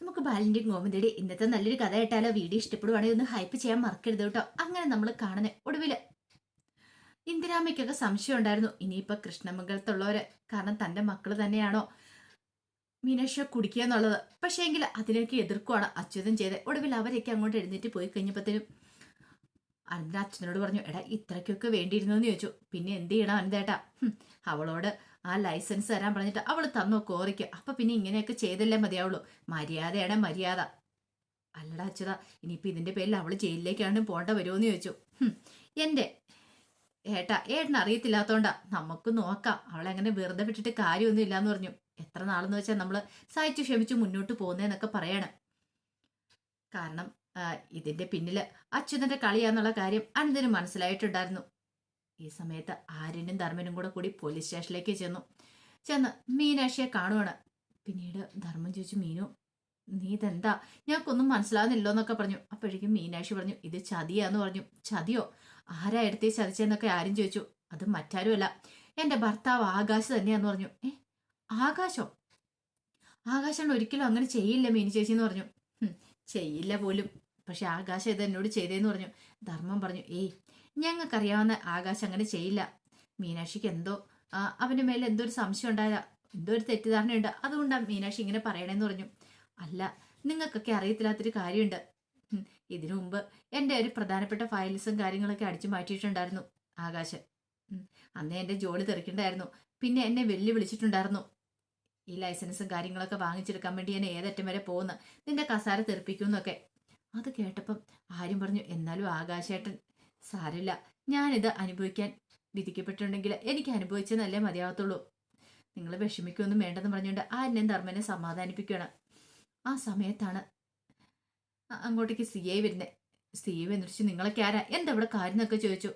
നമുക്ക് ബാലിന്റെയും ഗോമതിയുടെ ഇന്നത്തെ നല്ലൊരു കഥ കേട്ടാലോ? വീഡിയോ ഇഷ്ടപ്പെടുവാണെങ്കിൽ ഒന്ന് ഹൈപ്പ് ചെയ്യാൻ മറക്കരുത് കേട്ടോ. അങ്ങനെ നമ്മൾ കാണുന്ന ഒടുവില് ഇന്ദിരാമയ്ക്കൊക്കെ സംശയം ഉണ്ടായിരുന്നു, ഇനിയിപ്പൊ കൃഷ്ണമംഗലത്തുള്ളവര് കാരണം തന്റെ മക്കള് തന്നെയാണോ മീനാക്ഷിയെ കുടിക്കുക എന്നുള്ളത്. പക്ഷേ എങ്കിൽ അതിലേക്ക് എതിർക്കുവാണ് അച്യുതൻ ചെയ്ത്. ഒടുവിൽ അവരൊക്കെ അങ്ങോട്ട് എഴുന്നേറ്റ് പോയി കഴിഞ്ഞപ്പോഴത്തേനും അനന്ത അച്ഛനോട് പറഞ്ഞു, എടാ ഇത്രയ്ക്കൊക്കെ വേണ്ടിയിരുന്നു എന്ന് ചോദിച്ചു. പിന്നെ എന്ത് ചെയ്യണം അനന്തേട്ടാ, അവളോട് ആ ലൈസൻസ് തരാൻ പറഞ്ഞിട്ട് അവള് തന്നോ കോറിക്ക്. അപ്പൊ പിന്നെ ഇങ്ങനെയൊക്കെ ചെയ്തല്ലേ മതിയാവുള്ളൂ. മര്യാദയാണ് മര്യാദ. അല്ലടാ അച്യുത, ഇനിയിപ്പൊ ഇതിന്റെ പേരിൽ അവള് ജയിലിലേക്കാണ് പോണ്ട വരുമോന്ന് ചോദിച്ചു. എന്റെ ഏട്ടൻ അറിയത്തില്ലാത്തോണ്ടാ, നമുക്ക് നോക്കാം, അവളെങ്ങനെ വെറുതെ വിട്ടിട്ട് കാര്യമൊന്നും ഇല്ലാന്ന് പറഞ്ഞു. എത്ര നാളെന്ന് വെച്ചാൽ നമ്മള് സഹിച്ചു ക്ഷമിച്ചു മുന്നോട്ട് പോകുന്നതെന്നൊക്കെ പറയാണ്. കാരണം ഇതിന്റെ പിന്നില് അച്യുതന്റെ കളിയാന്നുള്ള കാര്യം അനന്തന് മനസ്സിലായിട്ടുണ്ടായിരുന്നു. ഈ സമയത്ത് ആര്യനും ധർമ്മനും കൂടി പോലീസ് സ്റ്റേഷനിലേക്ക് ചെന്ന് മീനാക്ഷിയെ കാണുവാണ്. പിന്നീട് ധർമ്മൻ ചോദിച്ചു, മീനു നീ ഇതെന്താ, ഞങ്ങൾക്കൊന്നും മനസ്സിലാവുന്നില്ലോ എന്നൊക്കെ പറഞ്ഞു. അപ്പോഴേക്കും മീനാക്ഷി പറഞ്ഞു, ഇത് ചതിയാന്ന് പറഞ്ഞു. ചതിയോ? ആരാ എടുത്തേ ചതിച്ചെന്നൊക്കെ ആരും ചോദിച്ചു. അത് മറ്റാരുമല്ല, എന്റെ ഭർത്താവ് ആകാശ് തന്നെയാന്ന് പറഞ്ഞു. ആകാശോ? ആകാശാണ് ഒരിക്കലും അങ്ങനെ ചെയ്യില്ല മീനു ചേച്ചി എന്ന് പറഞ്ഞു. ചെയ്യില്ല പോലും, പക്ഷെ ആകാശം ഇത് എന്നോട് ചെയ്തേന്ന് പറഞ്ഞു. ധർമ്മം പറഞ്ഞു, ഞങ്ങൾക്കറിയാവുന്ന ആകാശം അങ്ങനെ ചെയ്യില്ല. മീനാക്ഷിക്ക് എന്തോ അവന്റെ മേലെ എന്തോ ഒരു സംശയം ഉണ്ടായ, എന്തോ ഒരു തെറ്റിദ്ധാരണയുണ്ട്, അതുകൊണ്ടാണ് മീനാക്ഷി ഇങ്ങനെ പറയണേന്ന് പറഞ്ഞു. അല്ല, നിങ്ങൾക്കൊക്കെ അറിയത്തില്ലാത്തൊരു കാര്യമുണ്ട്. ഇതിനു മുമ്പ് എൻ്റെ ഒരു പ്രധാനപ്പെട്ട ഫയൽസും കാര്യങ്ങളൊക്കെ അടിച്ചു മാറ്റിയിട്ടുണ്ടായിരുന്നു ആകാശ്. അന്നേ എൻ്റെ ജോലി തെറിക്കണ്ടായിരുന്നു. പിന്നെ എന്നെ വിളിച്ചിട്ടുണ്ടായിരുന്നു, ഈ ലൈസൻസും കാര്യങ്ങളൊക്കെ വാങ്ങിച്ചെടുക്കാൻ വേണ്ടി ഞാൻ ഏതറ്റം വരെ പോകുന്നു, നിന്റെ കസാര തെറിപ്പിക്കുമെന്നൊക്കെ. അത് കേട്ടപ്പം ആരും പറഞ്ഞു, എന്നാലും ആകാശേട്ടൻ സാരില്ല, ഞാനിത് അനുഭവിക്കാൻ വിധിക്കപ്പെട്ടിട്ടുണ്ടെങ്കിൽ എനിക്ക് അനുഭവിച്ചെന്നല്ലേ മതിയാകത്തുള്ളൂ. നിങ്ങൾ വിഷമിക്കൊന്നും വേണ്ടെന്ന് പറഞ്ഞുകൊണ്ട് ആര്യനെ ധർമ്മനെ സമാധാനിപ്പിക്കുകയാണ്. ആ സമയത്താണ് അങ്ങോട്ടേക്ക് സി ഐ വരുന്നത്. സി ഐ വന്നിട്ട്, നിങ്ങളൊക്കെ ആരാ, എന്താ ഇവിടെ കാര്യം എന്നൊക്കെ ചോദിച്ചു.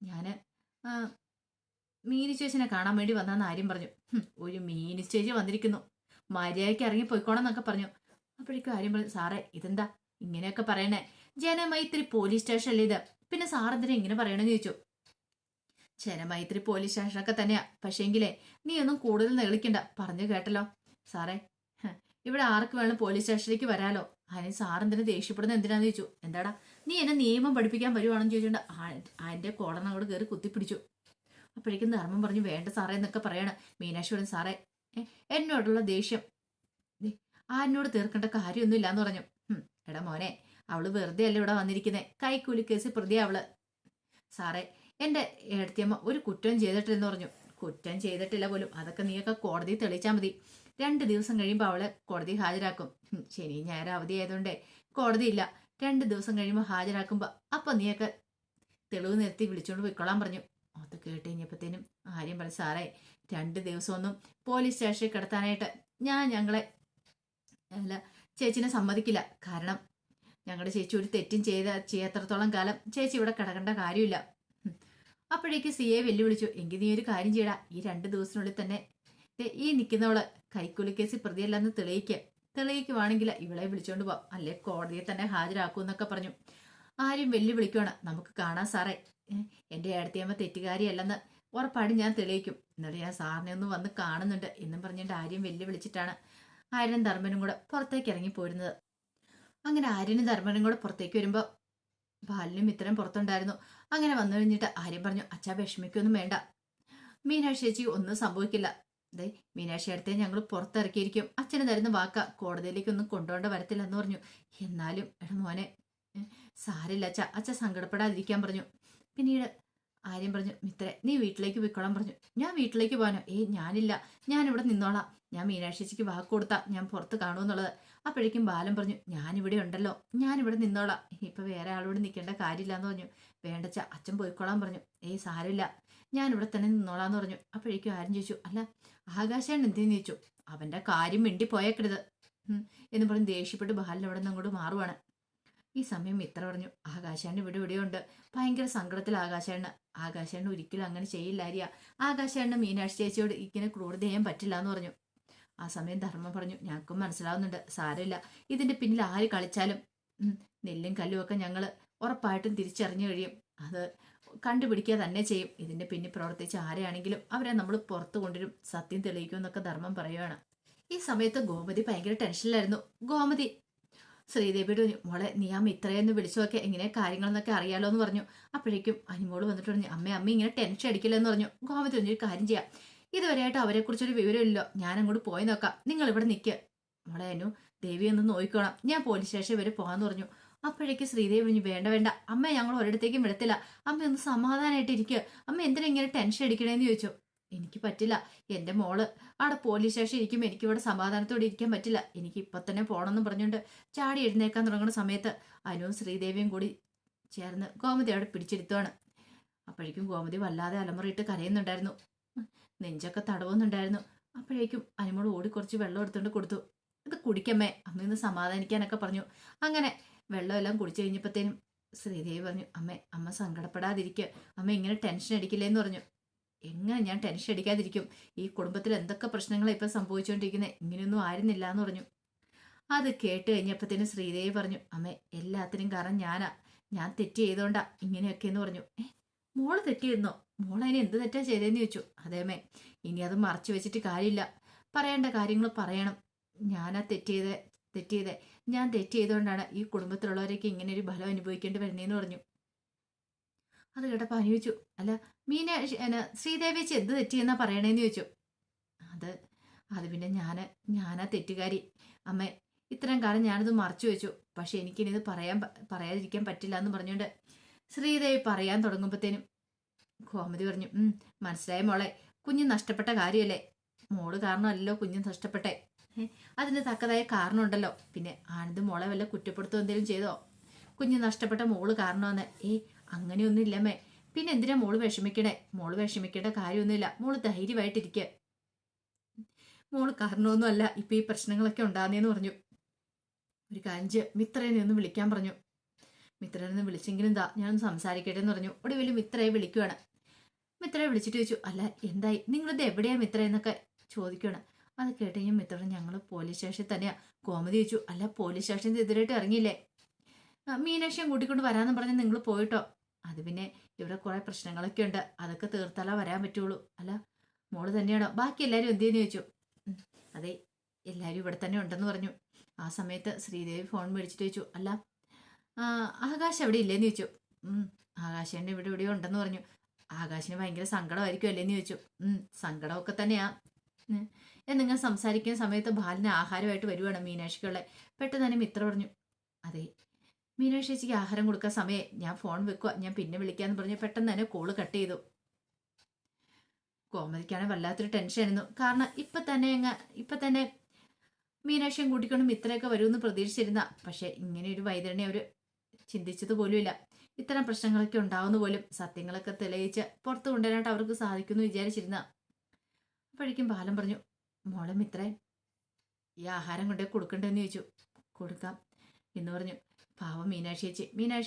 ഞാന് മീനി ചേച്ചിനെ കാണാൻ വേണ്ടി വന്നാന്ന് ആര്യം പറഞ്ഞു. ഒരു മീനി ചേച്ചി വന്നിരിക്കുന്നു, മര്യാദയ്ക്ക് ഇറങ്ങി പോയിക്കോണം എന്നൊക്കെ പറഞ്ഞു. അപ്പോഴേക്കും ആര്യം പറഞ്ഞു, സാറേ ഇതെന്താ ഇങ്ങനെയൊക്കെ പറയണേ, ജനമൈത്രി പോലീസ് സ്റ്റേഷനല്ലേ ഇത്, പിന്നെ സാറെന്തിനാ ഇങ്ങനെ പറയണമെന്ന് ചോദിച്ചു. ജനമൈത്രി പോലീസ് സ്റ്റേഷനൊക്കെ തന്നെയാ, പക്ഷേങ്കിലേ നീ ഒന്നും കൂടുതൽ നെളിക്കണ്ട, പറഞ്ഞു കേട്ടല്ലോ സാറേ. ഇവിടെ ആർക്ക് വേണം പോലീസ് സ്റ്റേഷനിലേക്ക് വരാലോ, അതിന് സാറെന്തിനാ ദേഷ്യപ്പെടുന്നത് എന്തിനാന്ന് ചോദിച്ചു. എന്താടാ നീ എന്നെ നിയമം പഠിപ്പിക്കാൻ വരുവാണെന്ന് ചോദിച്ചുകൊണ്ട് അതിന്റെ കോടനോട് കയറി കുത്തിപ്പിടിച്ചു. അപ്പോഴേക്കും ധർമ്മം പറഞ്ഞു, വേണ്ട സാറേ എന്നൊക്കെ പറയാണ്. മീനാക്ഷി പറഞ്ഞു, സാറേ എന്നോടുള്ള ദേഷ്യം ആരിനോട് തീർക്കേണ്ട കാര്യമൊന്നും ഇല്ലാന്ന് പറഞ്ഞു. എടാ മോനെ, അവള് വെറുതെ അല്ല ഇവിടെ വന്നിരിക്കുന്നേ, കൈക്കൂലി കേസ് പ്രതിയാ അവള്. സാറേ എന്റെ ഏടത്തിയമ്മ ഒരു കുറ്റവും ചെയ്തിട്ടില്ലെന്ന് പറഞ്ഞു. കുറ്റം ചെയ്തിട്ടില്ല പോലും, അതൊക്കെ നീയൊക്കെ കോടതിയിൽ തെളിയിച്ചാൽ മതി. 2 ദിവസം കഴിയുമ്പോൾ അവളെ കോടതി ഹാജരാക്കും. ശനി ഞായർ അവധി ആയതുകൊണ്ടേ കോടതി ഇല്ല. 2 ദിവസം കഴിയുമ്പോൾ ഹാജരാക്കുമ്പോ അപ്പൊ നീയൊക്കെ തെളിവ് നിർത്തി വിളിച്ചോണ്ട് പോയിക്കൊള്ളാൻ പറഞ്ഞു. അത് കേട്ട് കഴിഞ്ഞപ്പോഴത്തേനും ആര്യം പറഞ്ഞു, സാറേ 2 ദിവസമൊന്നും പോലീസ് സ്റ്റേഷനിൽ കിടത്താനായിട്ട് ഞങ്ങളെ അല്ല ചേച്ചിനെ സമ്മതിക്കില്ല. കാരണം ഞങ്ങളുടെ ചേച്ചി ഒരു തെറ്റും ചെയ്യാത്രത്തോളം കാലം ചേച്ചി ഇവിടെ കിടക്കേണ്ട കാര്യമില്ല. അപ്പോഴേക്ക് സി എ വെല്ലുവിളിച്ചു, എങ്കിൽ നീ ഒരു കാര്യം ചെയ്യടാ, ഈ 2 ദിവസത്തിനുള്ളിൽ തന്നെ ഈ നിൽക്കുന്നവള് കൈക്കൂലി കേസ് പ്രതിയല്ലെന്ന് തെളിയിക്കുവാണെങ്കിൽ ഇവളെ വിളിച്ചോണ്ട് പോവാം, അല്ലെ കോടതിയെ തന്നെ ഹാജരാക്കൂ എന്നൊക്കെ പറഞ്ഞു. ആരും വെല്ലുവിളിക്കുവാണ്, നമുക്ക് കാണാം സാറേ, എൻ്റെ ഏടത്തിയമ്മ തെറ്റുകാരിയല്ലെന്ന് ഉറപ്പായിട്ടും ഞാൻ തെളിയിക്കും, എന്നിട്ട് ഞാൻ സാറിനെ ഒന്ന് വന്ന് കാണുന്നുണ്ട് എന്നും പറഞ്ഞിട്ട് ആര്യം വെല്ലുവിളിച്ചിട്ടാണ് ആര്യനും ധർമ്മനും കൂടെ പുറത്തേക്ക് ഇറങ്ങി പോരുന്നത്. അങ്ങനെ ആര്യനും ധർമ്മനും കൂടെ പുറത്തേക്ക് വരുമ്പോൾ ബാലിനും ഇത്രയും പുറത്തുണ്ടായിരുന്നു. അങ്ങനെ വന്നു കഴിഞ്ഞിട്ട് ആര്യം പറഞ്ഞു, അച്ഛാ വിഷമിക്കൊന്നും വേണ്ട, മീനാക്ഷി ചേച്ചി ഒന്നും സംഭവിക്കില്ല. അതെ, മീനാക്ഷി അടുത്തേ ഞങ്ങൾ പുറത്തിറക്കിയിരിക്കും, അച്ഛന് തരുന്ന വാക്ക, കോടതിയിലേക്കൊന്നും കൊണ്ടുപോകേണ്ട വരത്തില്ലെന്ന് പറഞ്ഞു. എന്നാലും എടാ മോനെ സാരില്ല അച്ഛ സങ്കടപ്പെടാതിരിക്കാൻ പറഞ്ഞു. പിന്നീട് ആര്യം പറഞ്ഞു, മിത്രേ നീ വീട്ടിലേക്ക് പോയിക്കോളാൻ പറഞ്ഞു. ഞാൻ വീട്ടിലേക്ക് പോകാനോ? ഞാനില്ല, ഞാനിവിടെ നിന്നോളാം, ഞാൻ മീനാക്ഷി ചേച്ചിക്ക് വാക്ക് കൊടുത്താ ഞാൻ പുറത്ത് കാണുമെന്നുള്ളത്. അപ്പോഴേക്കും ബാലൻ പറഞ്ഞു, ഞാനിവിടെ ഉണ്ടല്ലോ, ഞാനിവിടെ നിന്നോളാം, ഇനിയിപ്പോൾ വേറെ ആളോട് നിൽക്കേണ്ട കാര്യമില്ലാന്ന് പറഞ്ഞു. വേണ്ടച്ച അച്ഛൻ പോയിക്കോളാൻ പറഞ്ഞു. സാരമില്ല, ഞാനിവിടെ തന്നെ നിന്നോളാന്ന് പറഞ്ഞു. അപ്പോഴേക്കും ആരും ചോദിച്ചു, അല്ല ആകാശാണ് എന്തെന്ന് ചോദിച്ചു. അവന്റെ കാര്യം മിണ്ടി പോയേക്കരുത് എന്ന് പറഞ്ഞ് ദേഷ്യപ്പെട്ട് ബാലൻ അവിടെ നിന്ന് അങ്ങോട്ട് മാറുവാണ്. ഈ സമയം മിത്ര പറഞ്ഞു, ആകാശാണ് ഇവിടെ ഉണ്ട്, ഭയങ്കര സങ്കടത്തിൽ ആകാശാണ് ഒരിക്കലും അങ്ങനെ ചെയ്യില്ലാരിയ, ആകാശാണ് മീനാക്ഷി ചേച്ചിയോട് ഇങ്ങനെ ക്രൂരത ചെയ്യാൻ പറ്റില്ല എന്ന് പറഞ്ഞു. ആ സമയം ധർമ്മം പറഞ്ഞു, ഞങ്ങൾക്കും മനസ്സിലാവുന്നുണ്ട്, സാരമില്ല, ഇതിന്റെ പിന്നിൽ ആര് കളിച്ചാലും നെല്ലും കല്ലും ഒക്കെ ഞങ്ങൾ ഉറപ്പായിട്ടും തിരിച്ചറിഞ്ഞു കഴിയും, അത് കണ്ടുപിടിക്കുക തന്നെ ചെയ്യും, ഇതിന്റെ പിന്നിൽ പ്രവർത്തിച്ച ആരെയാണെങ്കിലും അവരെ നമ്മൾ പുറത്തു കൊണ്ടുവരും, സത്യം തെളിയിക്കും എന്നൊക്കെ ധർമ്മം പറയുവാണ്. ഈ സമയത്ത് ഗോമതി ഭയങ്കര ടെൻഷനിലായിരുന്നു. ഗോമതി ശ്രീദേവിയോട് പറഞ്ഞു, മോളെ നീ ആ മിത്രയെന്ന് വിളിച്ചൊക്കെ എങ്ങനെ കാര്യങ്ങളെന്നൊക്കെ അറിയാലോ എന്ന് പറഞ്ഞു. അപ്പോഴേക്കും അനുമോള് വന്നിട്ട് പറഞ്ഞു, അമ്മ ഇങ്ങനെ ടെൻഷൻ അടിക്കില്ലെന്ന് പറഞ്ഞു. ഗോമതി പറഞ്ഞു, ഒരു കാര്യം ചെയ്യാം, ഇതുവരെയായിട്ട് അവരെക്കുറിച്ചൊരു വിവരമില്ലല്ലോ, ഞാൻ അങ്ങോട്ട് പോയി നോക്കാം, നിങ്ങൾ ഇവിടെ നിൽക്കുക, മോളെ അനു ദേവി ഒന്ന് നോക്കിക്കോണം, ഞാൻ പോലീസ് സ്റ്റേഷൻ വരെ പോകാന്ന് പറഞ്ഞു. അപ്പോഴേക്ക് ശ്രീദേവി പറഞ്ഞു, വേണ്ട വേണ്ട അമ്മ, ഞങ്ങൾ ഒരിടത്തേക്കും വിടത്തില്ല, അമ്മ ഒന്ന് സമാധാനമായിട്ട് ഇരിക്കുക, അമ്മ എന്തിനാ ഇങ്ങനെ ടെൻഷൻ അടിക്കണേന്ന് ചോദിച്ചു. എനിക്ക് പറ്റില്ല, എൻ്റെ മോള് അവിടെ പോലീസ് സ്റ്റേഷൻ ഇരിക്കുമ്പോൾ എനിക്കിവിടെ സമാധാനത്തോടെ ഇരിക്കാൻ പറ്റില്ല, എനിക്ക് ഇപ്പം തന്നെ പോകണമെന്ന് പറഞ്ഞുകൊണ്ട് ചാടി എഴുന്നേക്കാൻ തുടങ്ങുന്ന സമയത്ത് അനുവും ശ്രീദേവിയും കൂടി ചേർന്ന് ഗോമതി അവിടെ പിടിച്ചെടുത്തുവാണ്. അപ്പോഴേക്കും ഗോമതി വല്ലാതെ അലമുറയിട്ട് കരയുന്നുണ്ടായിരുന്നു, നെഞ്ചൊക്കെ തടവുന്നുണ്ടായിരുന്നു. അപ്പോഴേക്കും അനുമോൾ ഓടി കുറച്ച് വെള്ളം എടുത്തുകൊണ്ട് കൊടുത്തു. ഇത് കുടിക്കമ്മേ, അമ്മയൊന്ന് സമാധാനിക്കാനൊക്കെ പറഞ്ഞു. അങ്ങനെ വെള്ളമെല്ലാം കുടിച്ചു കഴിഞ്ഞപ്പോഴത്തേനും ശ്രീദേവി പറഞ്ഞു, അമ്മ സങ്കടപ്പെടാതിരിക്കുക, അമ്മ ഇങ്ങനെ ടെൻഷൻ അടിക്കില്ലേന്ന് പറഞ്ഞു. എങ്ങനെ ഞാൻ ടെൻഷൻ അടിക്കാതിരിക്കും, ഈ കുടുംബത്തിൽ എന്തൊക്കെ പ്രശ്നങ്ങളാണ് ഇപ്പം സംഭവിച്ചുകൊണ്ടിരിക്കുന്നത്, ഇങ്ങനെയൊന്നും ആയിരുന്നില്ല എന്ന് പറഞ്ഞു. അത് കേട്ട് കഴിഞ്ഞപ്പോഴത്തേനും ശ്രീദേവി പറഞ്ഞു, എല്ലാത്തിനും കാരണം ഞാൻ തെറ്റ് ചെയ്തോണ്ടാ ഇങ്ങനെയൊക്കെയെന്ന് പറഞ്ഞു. മോള് തെറ്റ് ചെയ്യുന്നോ, മോളതിന് എന്ത് തെറ്റാ ചെയ്തതെന്ന് ചോദിച്ചു. അതേമേ, ഇനി അത് മറച്ചു വെച്ചിട്ട് കാര്യമില്ല, പറയേണ്ട കാര്യങ്ങൾ പറയണം, ഞാനാ തെറ്റ് ചെയ്തേ ഞാൻ തെറ്റ് ചെയ്തുകൊണ്ടാണ് ഈ കുടുംബത്തിലുള്ളവരൊക്കെ ഇങ്ങനെ ഒരു ഫലം അനുഭവിക്കേണ്ടി വരുന്നതെന്ന് പറഞ്ഞു. അത് കേട്ടപ്പോൾ അനുഭവിച്ചു, അല്ല ശ്രീദേവി വെച്ച് എന്ത് തെറ്റിയെന്നാ പറയണേന്ന് ചോദിച്ചു. അത് പിന്നെ ഞാനാ തെറ്റുകാരി അമ്മേ, ഇത്രയും കാലം ഞാനത് മറച്ചു വെച്ചു, പക്ഷെ എനിക്കിനിത് പറയാതിരിക്കാൻ പറ്റില്ല എന്ന് പറഞ്ഞുകൊണ്ട് ശ്രീദേവി പറയാൻ തുടങ്ങുമ്പോഴത്തേനും ഗോമതി പറഞ്ഞു, മനസ്സിലായ മോളെ, കുഞ്ഞ് നഷ്ടപ്പെട്ട കാര്യമല്ലേ, മോള് കാരണമല്ലോ കുഞ്ഞ് നഷ്ടപ്പെട്ടെ, അതിന് തക്കതായ കാരണമുണ്ടല്ലോ, പിന്നെ ആനന്ദ് മോളെ വല്ല കുറ്റപ്പെടുത്തോ എന്തെങ്കിലും ചെയ്തോ, കുഞ്ഞ് നഷ്ടപ്പെട്ട മോള് കാരണമെന്ന്. അങ്ങനെയൊന്നും ഇല്ലമ്മേ, പിന്നെ എന്തിനാ മോള് വിഷമിക്കണേ, മോള് വിഷമിക്കേണ്ട കാര്യമൊന്നുമില്ല, മോള് ധൈര്യമായിട്ടിരിക്കുക, മോള് കാരണമൊന്നും അല്ല ഇപ്പൊ ഈ പ്രശ്നങ്ങളൊക്കെ ഉണ്ടാകുന്നേന്ന് പറഞ്ഞു. ഒരു കാഞ്ച് മിത്രനെ ഒന്ന് വിളിക്കാൻ പറഞ്ഞു. മിത്രനെ ഒന്ന് വിളിച്ചെങ്കിലും ഞാനൊന്ന് സംസാരിക്കട്ടെ എന്ന് പറഞ്ഞു. ഒടുവിൽ മിത്രയെ വിളിക്കുവാണ്. മിത്രയെ വിളിച്ചിട്ട് ചോദിച്ചു, അല്ല എന്തായി, നിങ്ങളിത് എവിടെയാ മിത്ര എന്നൊക്കെ ചോദിക്കുകയാണ്. അത് കേട്ട് കഴിഞ്ഞാൽ മിത്ര, ഞങ്ങൾ പോലീസ് സ്റ്റേഷനിൽ തന്നെയാ. ഗോമതി ചോദിച്ചു, അല്ല പോലീസ് സ്റ്റേഷനിൽ എതിരായിട്ട് ഇറങ്ങിയില്ലേ, മീനാക്ഷിയും കൂട്ടിക്കൊണ്ട് വരാമെന്ന് പറഞ്ഞ് നിങ്ങൾ പോയിട്ടോ, അത് പിന്നെ ഇവിടെ കുറെ പ്രശ്നങ്ങളൊക്കെ ഉണ്ട്, അതൊക്കെ തീർത്താലാ വരാൻ പറ്റുള്ളൂ, അല്ല മോള് തന്നെയാണോ, ബാക്കി എല്ലാവരും എന്തെന്ന് ചോദിച്ചു. അതെ, എല്ലാവരും ഇവിടെ തന്നെ ഉണ്ടെന്ന് പറഞ്ഞു. ആ സമയത്ത് ശ്രീദേവി ഫോൺ മേടിച്ചിട്ട് ചോദിച്ചു, അല്ല ആകാശ് എവിടെ ഇല്ലേന്ന് ചോദിച്ചു. ആകാശേൻ്റെ ഇവിടെ എവിടെയോ ഉണ്ടെന്ന് പറഞ്ഞു. ആകാശിന് ഭയങ്കര സങ്കടമായിരിക്കും അല്ലേന്ന് ചോദിച്ചു. സങ്കടമൊക്കെ തന്നെയാ. എന്നിങ്ങനെ സംസാരിക്കുന്ന സമയത്ത് ബാലിന് ആഹാരമായിട്ട് വരുവാണ് മീനാക്ഷിക്കുള്ള. പെട്ടെന്ന് തന്നെ മിത്ര പറഞ്ഞു, അതെ മീനാക്ഷി ചേച്ചിക്ക് ആഹാരം കൊടുക്കാൻ സമയം, ഞാൻ ഫോൺ വെക്കുക, ഞാൻ പിന്നെ വിളിക്കാന്ന് പറഞ്ഞു പെട്ടെന്ന് തന്നെ കോള് കട്ട് ചെയ്തു. കോമതിക്കാണെങ്കിൽ വല്ലാത്തൊരു ടെൻഷനായിരുന്നു. കാരണം ഇപ്പൊ തന്നെ മീനാക്ഷിയും കൂട്ടിക്കൊണ്ട് മിത്രയൊക്കെ വരുമെന്ന് പ്രതീക്ഷിച്ചിരുന്ന, പക്ഷെ ഇങ്ങനെ ഒരു വൈതരണി അവർ ചിന്തിച്ചത് പോലുമില്ല. ഇത്തരം പ്രശ്നങ്ങളൊക്കെ ഉണ്ടാവുന്ന പോലും സത്യങ്ങളൊക്കെ തെളിയിച്ച് പുറത്തു കൊണ്ടുവരാനായിട്ട് അവർക്ക് സാധിക്കുമെന്ന് വിചാരിച്ചിരുന്ന. അപ്പോഴേക്കും ബാലൻ പറഞ്ഞു, മോളെ മിത്രേ, ഈ ആഹാരം കൊണ്ടേ കൊടുക്കണ്ടെന്ന് ചോദിച്ചു. കൊടുക്കാം എന്ന് പറഞ്ഞു. പാവം മീനാക്ഷി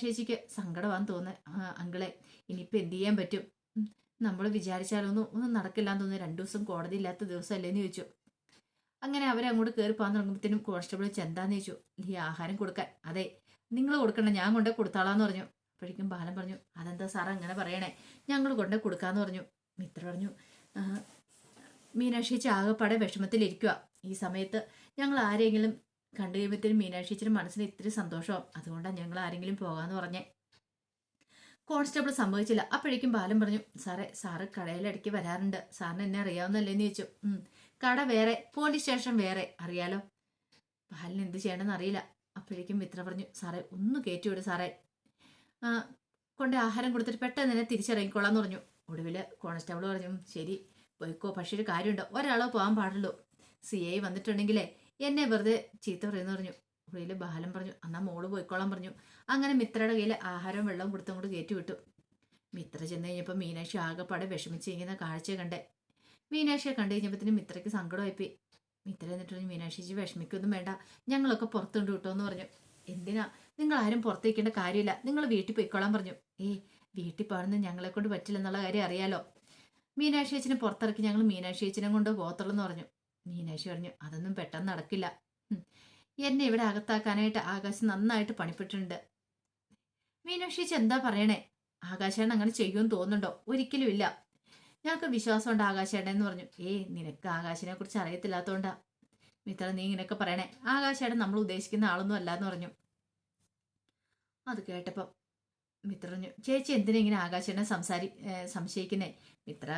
ചേച്ചിക്ക് സങ്കടമാണെന്ന് തോന്നുന്നു അങ്കിളെ, ഇനിയിപ്പോൾ എന്ത് ചെയ്യാൻ പറ്റും, നമ്മൾ വിചാരിച്ചാലൊന്നും നടക്കില്ലാന്ന് തോന്നുന്നു, 2 ദിവസം കോടതി ഇല്ലാത്ത ദിവസമല്ലേന്ന് ചോദിച്ചു. അങ്ങനെ അവരങ്ങോട്ട് കയറി പോകാൻ തുടങ്ങുമ്പോഴത്തേനും കോൺസ്റ്റബിൾ ചെന്താന്ന് ചോദിച്ചു, ഈ ആഹാരം കൊടുക്കാൻ. അതെ, നിങ്ങൾ കൊടുക്കണ്ട, ഞാൻ കൊണ്ടേ കൊടുത്താളാന്ന് പറഞ്ഞു. അപ്പോഴേക്കും ബാലൻ പറഞ്ഞു, അതെന്താ സാറേ അങ്ങനെ പറയണേ, ഞങ്ങൾ കൊണ്ടേ കൊടുക്കാന്ന് പറഞ്ഞു. മിത്ര പറഞ്ഞു, മീനാക്ഷി ചേച്ചി ആകെപ്പാടെ വിഷമത്തിലിരിക്കുക, ഈ സമയത്ത് ഞങ്ങൾ ആരെങ്കിലും കണ്ടു കഴിയുമ്പോഴത്തേനും മീനാക്ഷി ചേച്ചിയുടെ മനസ്സിന് ഇത്തിരി സന്തോഷമാവും, അതുകൊണ്ടാണ് ഞങ്ങൾ ആരെങ്കിലും പോകാന്ന് പറഞ്ഞേ. കോൺസ്റ്റബിൾ സമ്മതിച്ചില്ല. അപ്പോഴേക്കും ബാലൻ പറഞ്ഞു, സാറ് കടയിലിടയ്ക്ക് വരാറുണ്ട്, സാറിന് എന്നെ അറിയാവുന്നല്ലേന്ന് ചോദിച്ചു. കട വേറെ, പോലീസ് സ്റ്റേഷൻ വേറെ, അറിയാലോ. ബാലൻ എന്ത് ചെയ്യണമെന്ന് അറിയില്ല. അപ്പോഴേക്കും മിത്ര പറഞ്ഞു, സാറേ ഒന്ന് കയറ്റിവിട് സാറേ, കൊണ്ട് ആഹാരം കൊടുത്തിട്ട് പെട്ടെന്ന് തന്നെ തിരിച്ചിറങ്ങിക്കോളാന്ന് പറഞ്ഞു. ഒടുവിൽ കോൺസ്റ്റബിൾ പറഞ്ഞു, ശരി പോയിക്കോ, പക്ഷെ ഒരു കാര്യമുണ്ട്, ഒരാളോ പോകാൻ പാടുള്ളൂ, CI വന്നിട്ടുണ്ടെങ്കിലേ എന്നെ വെറുതെ ചീത്ത പറയുന്നു പറഞ്ഞു. ഒടുവിൽ ബാലൻ പറഞ്ഞു, എന്നാൽ മോള് പോയിക്കോളാൻ പറഞ്ഞു. അങ്ങനെ മിത്രയുടെ കയ്യിൽ ആഹാരവും വെള്ളവും കൊടുത്തും കൂടി കയറ്റി വിട്ടു. മിത്ര ചെന്ന് കഴിഞ്ഞപ്പോൾ മീനാക്ഷി ആകെപ്പാടെ വിഷമിച്ചിരിക്കുന്ന കാഴ്ച കണ്ടേ. മീനാക്ഷിയെ കണ്ടു കഴിഞ്ഞപ്പോഴത്തേനും മിത്രയ്ക്ക് സങ്കടമായിപ്പോയി. മിത്ര എന്നിട്ട് പറഞ്ഞു, മീനാക്ഷി വിഷമിക്കൊന്നും വേണ്ട, ഞങ്ങളൊക്കെ പുറത്തുണ്ട് കിട്ടോ എന്ന് പറഞ്ഞു. എന്തിനാ, നിങ്ങൾ ആരും പുറത്തേക്കേണ്ട കാര്യമില്ല, നിങ്ങൾ വീട്ടിൽ പോയിക്കോളാൻ പറഞ്ഞു. വീട്ടിൽ പോകണമെന്ന് ഞങ്ങളെ കൊണ്ട് പറ്റില്ലെന്നുള്ള കാര്യം അറിയാലോ, മീനാക്ഷി ചേച്ചിനെ പുറത്തിറക്കി ഞങ്ങൾ മീനാക്ഷി ചേച്ചിനെ കൊണ്ട് പോകത്തുള്ളൂ എന്ന് പറഞ്ഞു. മീനാക്ഷി പറഞ്ഞു, അതൊന്നും പെട്ടെന്ന് നടക്കില്ല, എന്നെ ഇവിടെ അകത്താക്കാനായിട്ട് ആകാശ് നന്നായിട്ട് പണിപ്പെട്ടിട്ടുണ്ട്. മീനാക്ഷി ചേച്ചി എന്താ പറയണേ, ആകാശേട്ടൻ അങ്ങനെ ചെയ്യുമെന്ന് തോന്നുന്നുണ്ടോ? ഒരിക്കലും ഇല്ല, ഞങ്ങൾക്ക് വിശ്വാസമുണ്ട് ആകാശേട്ടൻ എന്ന് പറഞ്ഞു. നിനക്ക് ആകാശിനെ കുറിച്ച് അറിയത്തില്ലാത്തോണ്ടാ, മിത്ര നീ ഇങ്ങനെയൊക്കെ പറയണേ, ആകാശേട്ടൻ നമ്മൾ ഉദ്ദേശിക്കുന്ന ആളൊന്നും അല്ലാന്ന് പറഞ്ഞു. അത് കേട്ടപ്പം മിത്ര പറഞ്ഞു, ചേച്ചി എന്തിനാ ഇങ്ങനെ ആകാശേട്ടനെ സംശയിക്കുന്നേ? മിത്ര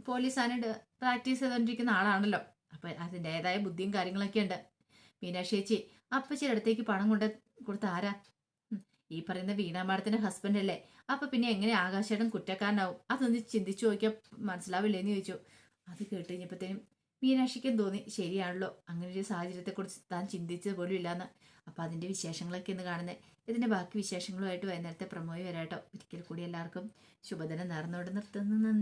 പോലീസ് ആയിട്ട് പ്രാക്ടീസ് ചെയ്തുകൊണ്ടിരിക്കുന്ന ആളാണല്ലോ, അപ്പൊ അതിൻ്റെതായ ബുദ്ധിയും കാര്യങ്ങളൊക്കെ ഉണ്ട്. മീനാക്ഷി ചേച്ചി അപ്പച്ചിയുടെ അടുത്തേക്ക് പണം കൊടുത്ത ആരാ? ഈ പറയുന്ന വീണ മാഡത്തിന്റെ ഹസ്ബൻഡ് അല്ലേ? അപ്പൊ പിന്നെ എങ്ങനെ ആകാശേട്ടൻ കുറ്റക്കാരനാവും? അതൊന്ന് ചിന്തിച്ചു നോക്കിയാൽ മനസ്സിലാവില്ലേന്ന് ചോദിച്ചു. അത് കേട്ട് കഴിഞ്ഞപ്പോഴത്തേനും മീനാക്ഷിക്കും തോന്നി, ശരിയാണല്ലോ, അങ്ങനെ ഒരു സാഹചര്യത്തെക്കുറിച്ച് താൻ ചിന്തിച്ചത് പോലും ഇല്ലാന്ന്. അപ്പൊ അതിന്റെ വിശേഷങ്ങളൊക്കെ ഇന്ന് കാണുന്നത്. ഇതിന്റെ ബാക്കി വിശേഷങ്ങളുമായിട്ട് വൈകുന്നേരത്തെ പ്രമോയി വരാട്ടോ. ഒരിക്കൽ കൂടി എല്ലാവർക്കും ശുഭദിനം നേർന്നുകൊണ്ട് നിർത്തുന്നു. നന്ദി.